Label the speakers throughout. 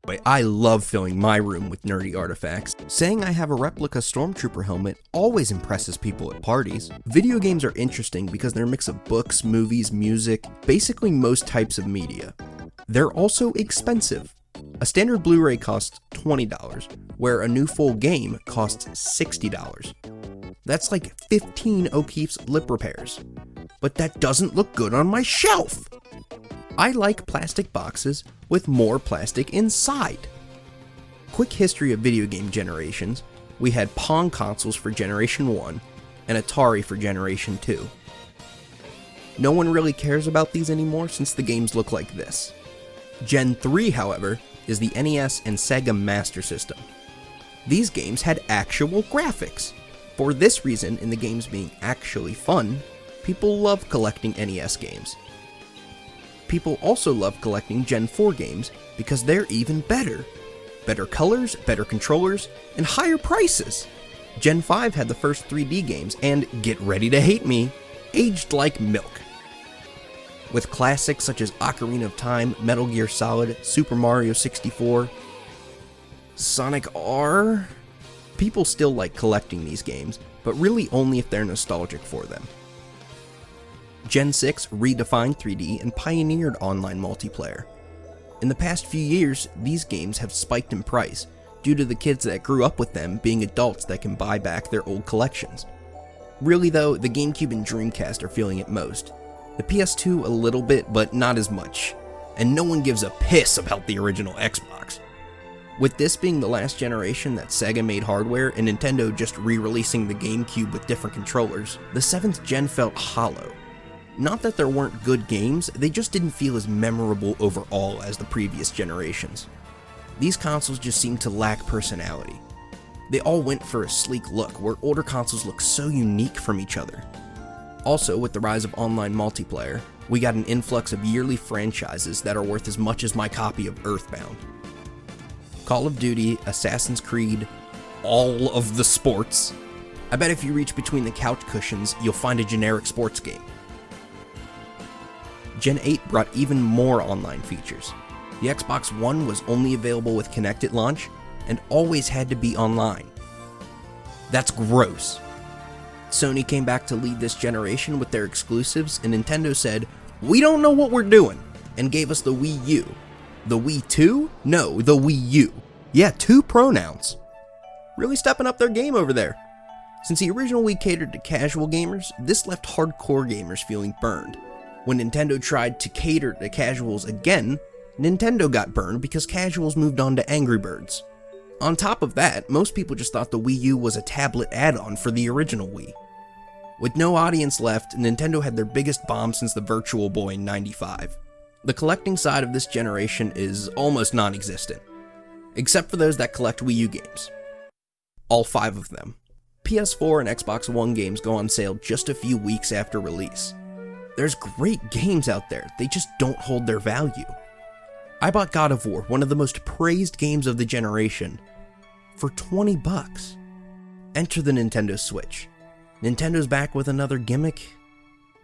Speaker 1: But I love filling my room with nerdy artifacts. Saying I have a replica Stormtrooper helmet always impresses people at parties. Video games are interesting because they're a mix of books, movies, music, basically most types of media. They're also expensive. A standard Blu-ray costs $20, where a new full game costs $60. That's like 15 O'Keeffe's lip repairs. But that doesn't look good on my shelf! I like plastic boxes with more plastic inside. Quick history of video game generations: we had Pong consoles for Generation 1 and Atari for Generation 2. No one really cares about these anymore since the games look like this. Gen 3, however, is the NES and Sega Master System. These games had actual graphics. For this reason, and the games being actually fun, people love collecting NES games. People also love collecting Gen 4 games because they're even better. Better colors, better controllers, and higher prices. Gen 5 had the first 3D games, and get ready to hate me, aged like milk. With classics such as Ocarina of Time, Metal Gear Solid, Super Mario 64, Sonic R, people still like collecting these games, but really only if they're nostalgic for them. Gen 6 redefined 3D and pioneered online multiplayer. In the past few years, these games have spiked in price due to the kids that grew up with them being adults that can buy back their old collections. Really though, the GameCube and Dreamcast are feeling it most. The PS2 a little bit, but not as much. And no one gives a piss about the original Xbox. With this being the last generation that Sega made hardware and Nintendo just re-releasing the GameCube with different controllers, the 7th gen felt hollow. Not that there weren't good games, they just didn't feel as memorable overall as the previous generations. These consoles just seemed to lack personality. They all went for a sleek look, where older consoles look so unique from each other. Also, with the rise of online multiplayer, we got an influx of yearly franchises that are worth as much as my copy of Earthbound. Call of Duty, Assassin's Creed, all of the sports. I bet if you reach between the couch cushions, you'll find a generic sports game. Gen 8 brought even more online features. The Xbox One was only available with Kinect at launch, and always had to be online. That's gross. Sony came back to lead this generation with their exclusives, and Nintendo said, "We don't know what we're doing," and gave us the Wii U. The Wii 2? No, the Wii U. Yeah, 2 pronouns. Really stepping up their game over there. Since the original Wii catered to casual gamers, this left hardcore gamers feeling burned. When Nintendo tried to cater to casuals again, Nintendo got burned because casuals moved on to Angry Birds. On top of that, most people just thought the Wii U was a tablet add-on for the original Wii. With no audience left, Nintendo had their biggest bomb since the Virtual Boy in '95. The collecting side of this generation is almost non-existent, except for those that collect Wii U games. All 5 of them. PS4 and Xbox One games go on sale just a few weeks after release. There's great games out there, they just don't hold their value. I bought God of War, one of the most praised games of the generation, for $20. Enter the Nintendo Switch. Nintendo's back with another gimmick?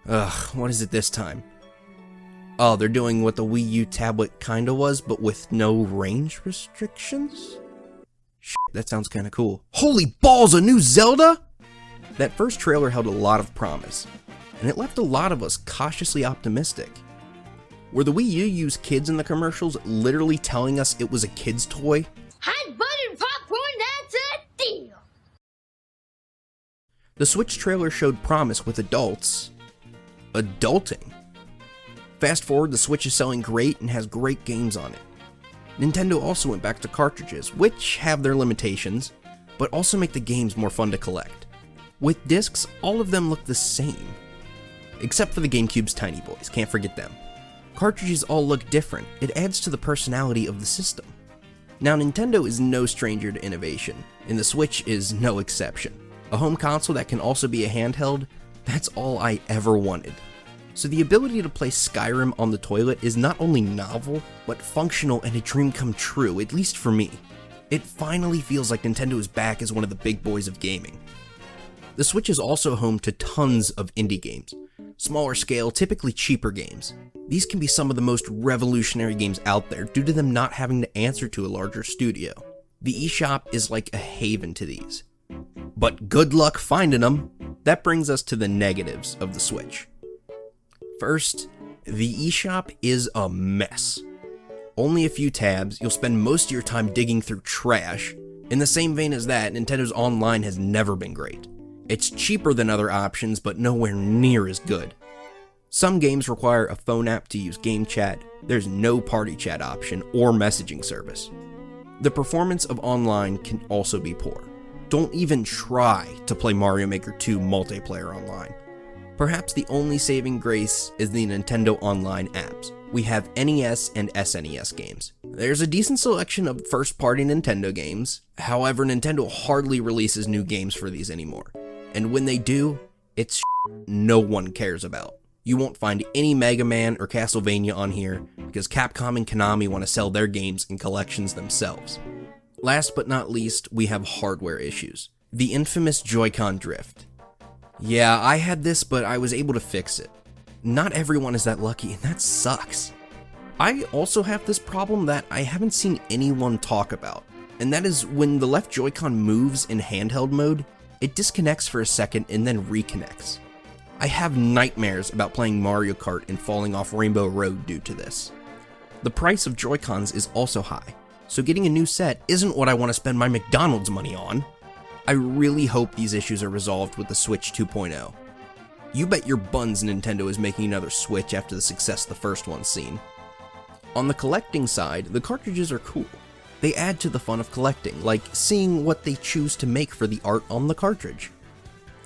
Speaker 1: Ugh, what is it this time? Oh, they're doing what the Wii U tablet kinda was, but with no range restrictions? Shit, that sounds kinda cool. Holy balls, a new Zelda?! That first trailer held a lot of promise, and it left a lot of us cautiously optimistic. Where the Wii U used kids in the commercials literally telling us it was a kid's toy?
Speaker 2: Hot buttered popcorn, that's a deal!
Speaker 1: The Switch trailer showed promise with adults adulting. Fast forward, the Switch is selling great and has great games on it. Nintendo also went back to cartridges, which have their limitations, but also make the games more fun to collect. With discs, all of them look the same. Except for the GameCube's tiny boys, can't forget them. Cartridges all look different, it adds to the personality of the system. Now Nintendo is no stranger to innovation, and the Switch is no exception. A home console that can also be a handheld, that's all I ever wanted. So the ability to play Skyrim on the toilet is not only novel, but functional and a dream come true, at least for me. It finally feels like Nintendo is back as one of the big boys of gaming. The Switch is also home to tons of indie games. Smaller scale, typically cheaper games. These can be some of the most revolutionary games out there due to them not having to answer to a larger studio. The eShop is like a haven to these. But good luck finding them. That brings us to the negatives of the Switch. First, the eShop is a mess. Only a few tabs, you'll spend most of your time digging through trash. In the same vein as that, Nintendo's online has never been great. It's cheaper than other options, but nowhere near as good. Some games require a phone app to use game chat, there's no party chat option or messaging service. The performance of online can also be poor. Don't even try to play Mario Maker 2 multiplayer online. Perhaps the only saving grace is the Nintendo Online apps. We have NES and SNES games. There's a decent selection of first-party Nintendo games, however Nintendo hardly releases new games for these anymore. And when they do, it's no one cares about. You won't find any Mega Man or Castlevania on here because Capcom and Konami want to sell their games in collections themselves. Last but not least, we have hardware issues. The infamous Joy-Con drift. Yeah, I had this, but I was able to fix it. Not everyone is that lucky, and that sucks. I also have this problem that I haven't seen anyone talk about, and that is when the left Joy-Con moves in handheld mode, it disconnects for a second and then reconnects. I have nightmares about playing Mario Kart and falling off Rainbow Road due to this. The price of Joy-Cons is also high, so getting a new set isn't what I want to spend my McDonald's money on. I really hope these issues are resolved with the Switch 2.0. You bet your buns Nintendo is making another Switch after the success the first one's seen. On the collecting side, the cartridges are cool. They add to the fun of collecting, like seeing what they choose to make for the art on the cartridge.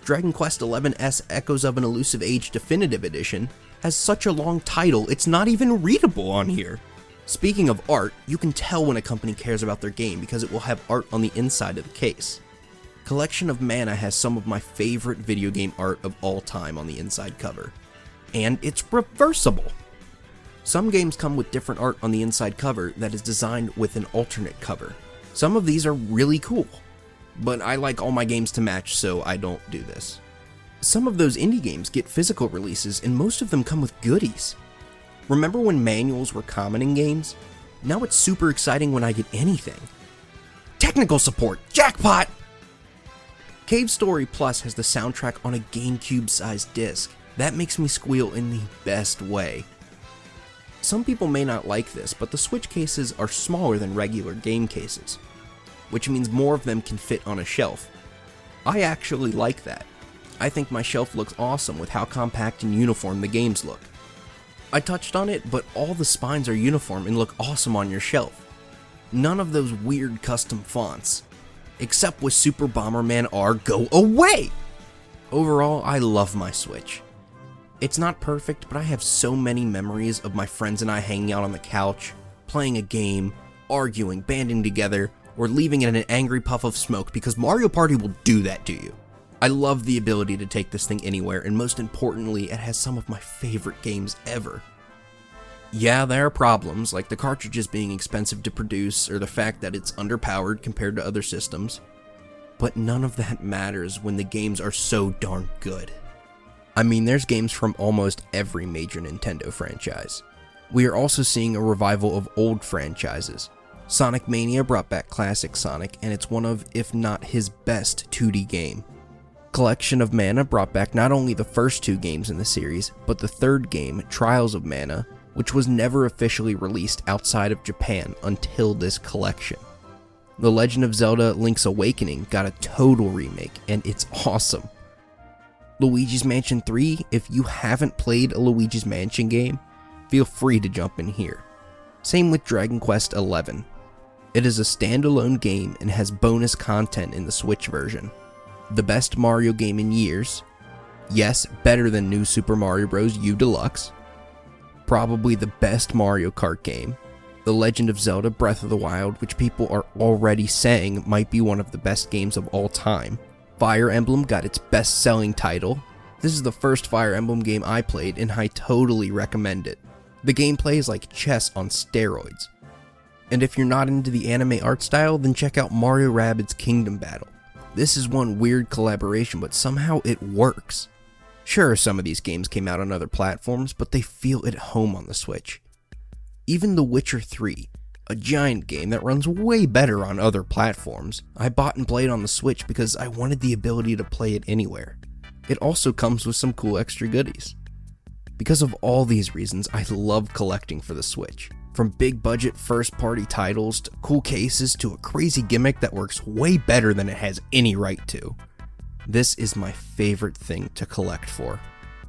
Speaker 1: Dragon Quest XI's Echoes of an Elusive Age Definitive Edition has such a long title, it's not even readable on here. Speaking of art, you can tell when a company cares about their game because it will have art on the inside of the case. Collection of Mana has some of my favorite video game art of all time on the inside cover. And it's reversible! Some games come with different art on the inside cover that is designed with an alternate cover. Some of these are really cool, but I like all my games to match, so I don't do this. Some of those indie games get physical releases, and most of them come with goodies. Remember when manuals were common in games? Now it's super exciting when I get anything. Technical support! Jackpot! Cave Story Plus has the soundtrack on a GameCube-sized disc. That makes me squeal in the best way. Some people may not like this, but the Switch cases are smaller than regular game cases, which means more of them can fit on a shelf. I actually like that. I think my shelf looks awesome with how compact and uniform the games look. I touched on it, but all the spines are uniform and look awesome on your shelf. None of those weird custom fonts. Except with Super Bomberman R, go away! Overall, I love my Switch. It's not perfect, but I have so many memories of my friends and I hanging out on the couch, playing a game, arguing, banding together, or leaving in an angry puff of smoke because Mario Party will do that to you. I love the ability to take this thing anywhere, and most importantly, it has some of my favorite games ever. Yeah, there are problems, like the cartridges being expensive to produce or the fact that it's underpowered compared to other systems, but none of that matters when the games are so darn good. I mean, there's games from almost every major Nintendo franchise. We are also seeing a revival of old franchises. Sonic Mania brought back classic Sonic, and it's one of, if not his best 2D game. Collection of Mana brought back not only the first two games in the series, but the third game, Trials of Mana, which was never officially released outside of Japan until this collection. The Legend of Zelda Link's Awakening got a total remake, and it's awesome. Luigi's Mansion 3, if you haven't played a Luigi's Mansion game, feel free to jump in here. Same with Dragon Quest XI. It is a standalone game and has bonus content in the Switch version. The best Mario game in years. Yes, better than New Super Mario Bros. U Deluxe. Probably the best Mario Kart game. The Legend of Zelda Breath of the Wild, which people are already saying might be one of the best games of all time. Fire Emblem got its best-selling title. This is the first Fire Emblem game I played, and I totally recommend it. The gameplay is like chess on steroids. And if you're not into the anime art style, then check out Mario Rabbids Kingdom Battle. This is one weird collaboration, but somehow it works. Sure, some of these games came out on other platforms, but they feel at home on the Switch. Even The Witcher 3, a giant game that runs way better on other platforms, I bought and played on the Switch because I wanted the ability to play it anywhere. It also comes with some cool extra goodies. Because of all these reasons, I love collecting for the Switch. From big budget first party titles to cool cases to a crazy gimmick that works way better than it has any right to. This is my favorite thing to collect for.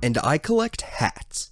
Speaker 1: And I collect hats.